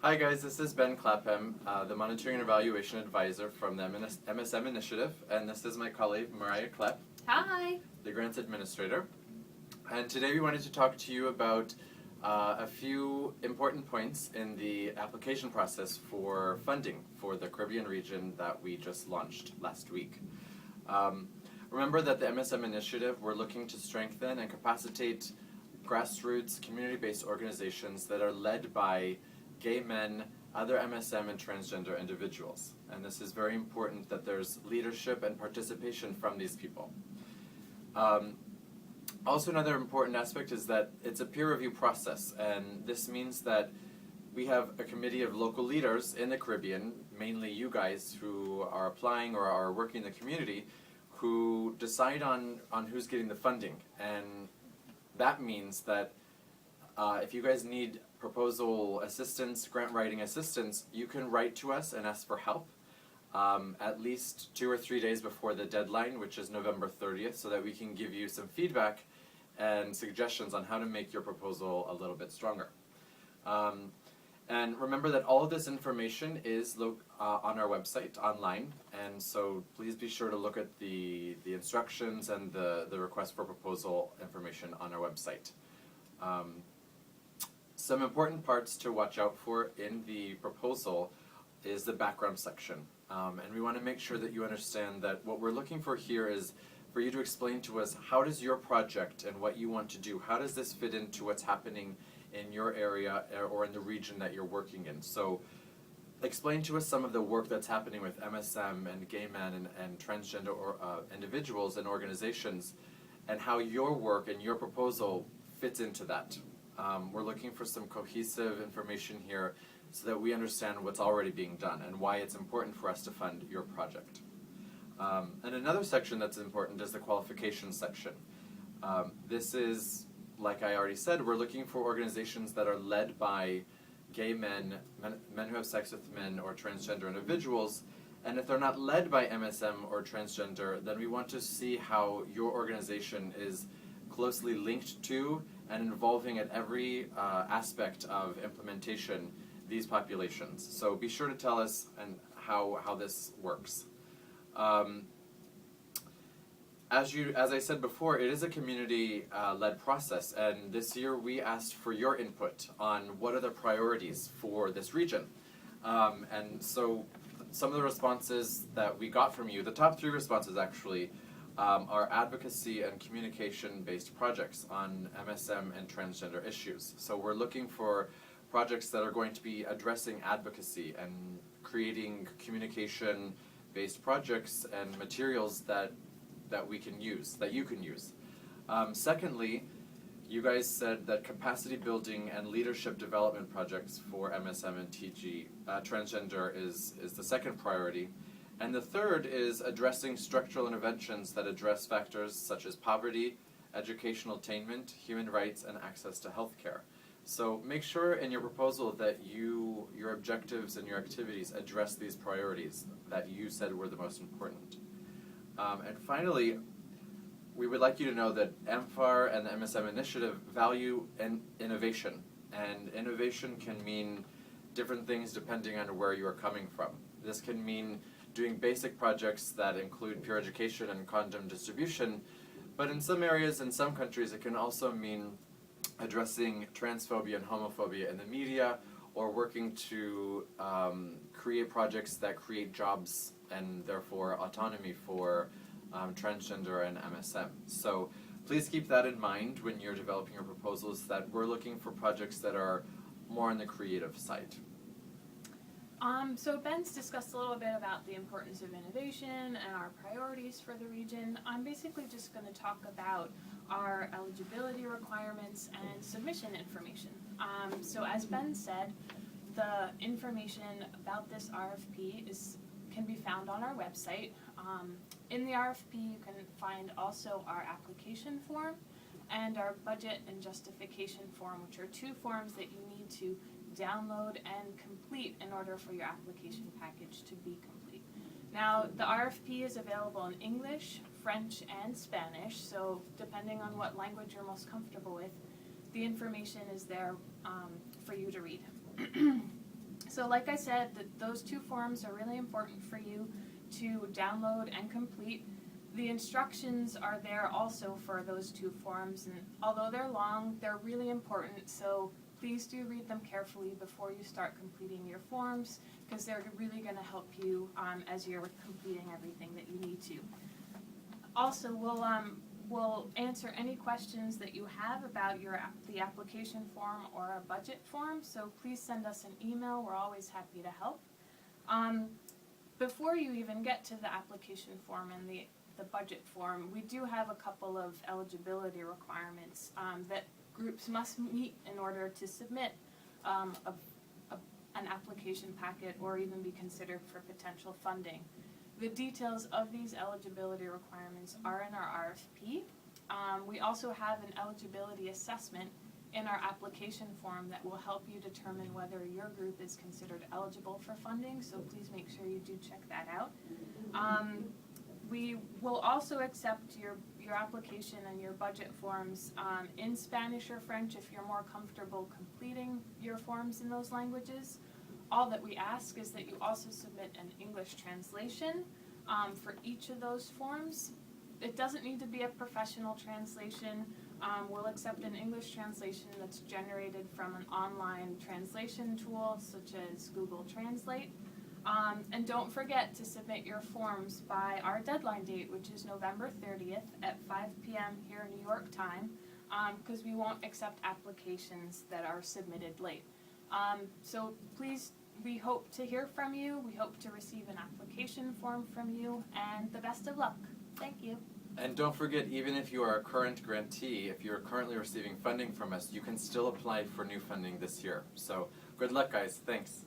Hi guys, this is Ben Clapham, the Monitoring and Evaluation Advisor from the MSM Initiative, and this is my colleague Mariah Klepp, Hi! the Grants Administrator. And today we wanted to talk to you about a few important points in the application process for funding for the Caribbean region that we just launched last week. Remember that the MSM Initiative, we're looking to strengthen and capacitate grassroots, community-based organizations that are led by gay men, other MSM and transgender individuals. And this is very important that there's leadership and participation from these people. Also another important aspect is that it's a peer review process, and this means that we have a committee of local leaders in the Caribbean, mainly you guys who are applying or are working in the community, who decide on who's getting the funding. And that means that if you guys need proposal assistance, grant writing assistance, you can write to us and ask for help at least 2 or 3 days before the deadline, which is November 30th, so that we can give you some feedback and suggestions on how to make your proposal a little bit stronger. And remember that all of this information is on our website online, and so please be sure to look at the instructions and the request for proposal information on our website. Some important parts to watch out for in the proposal is the background section. And we want to make sure that you understand that what we're looking for here is for you to explain to us, how does your project and what you want to do, how does this fit into what's happening in your area or in the region that you're working in? So explain to us some of the work that's happening with MSM and gay men and transgender individuals and organizations, and how your work and your proposal fits into that. We're looking for some cohesive information here so that we understand what's already being done and why it's important for us to fund your project. And another section that's important is the qualifications section. This is, like I already said, we're looking for organizations that are led by gay men who have sex with men, or transgender individuals. And if they're not led by MSM or transgender, then we want to see how your organization is closely linked to and involving at every aspect of implementation these populations. So be sure to tell us how this works. As I said before, it is a community-led process, and this year we asked for your input on what are the priorities for this region. And so some of the responses that we got from you, the top 3 responses actually, are advocacy and communication-based projects on MSM and transgender issues. So we're looking for projects that are going to be addressing advocacy and creating communication-based projects and materials that we can use, that you can use. Secondly, you guys said that capacity building and leadership development projects for MSM and transgender is the second priority. And the third is addressing structural interventions that address factors such as poverty, educational attainment, human rights, and access to healthcare. So make sure in your proposal that your objectives and your activities address these priorities that you said were the most important. And finally, we would like you to know that amfAR and the MSM Initiative value innovation. And innovation can mean different things depending on where you are coming from. This can mean doing basic projects that include peer education and condom distribution, but in some areas, in some countries, it can also mean addressing transphobia and homophobia in the media, or working to create projects that create jobs and therefore autonomy for transgender and MSM. So please keep that in mind when you're developing your proposals, that we're looking for projects that are more on the creative side. So Ben's discussed a little bit about the importance of innovation and our priorities for the region. I'm basically just going to talk about our eligibility requirements and submission information. So as Ben said, the information about this RFP can be found on our website. In the RFP, you can find also our application form and our budget and justification form, which are 2 forms that you need to download and complete in order for your application package to be complete. Now, the RFP is available in English, French, and Spanish, so depending on what language you're most comfortable with, the information is there for you to read. So like I said, those two forms are really important for you to download and complete. The instructions are there also for those two forms, and although they're long, they're really important, so please do read them carefully before you start completing your forms, because they're really going to help you as you're completing everything that you need to. Also, we'll answer any questions that you have about the application form or a budget form, so please send us an email. We're always happy to help. Before you even get to the application form and the budget form, we do have a couple of eligibility requirements that groups must meet in order to submit an application packet or even be considered for potential funding. The details of these eligibility requirements are in our RFP. We also have an eligibility assessment in our application form that will help you determine whether your group is considered eligible for funding, so please make sure you do check that out. We will also accept your application and your budget forms in Spanish or French if you're more comfortable completing your forms in those languages. All that we ask is that you also submit an English translation for each of those forms. It doesn't need to be a professional translation. We'll accept an English translation that's generated from an online translation tool such as Google Translate. And don't forget to submit your forms by our deadline date, which is November 30th at 5 p.m. here in New York time, because we won't accept applications that are submitted late. So please, we hope to hear from you. We hope to receive an application form from you, and the best of luck. Thank you. And don't forget, even if you are a current grantee, if you're currently receiving funding from us, you can still apply for new funding this year. So good luck, guys. Thanks.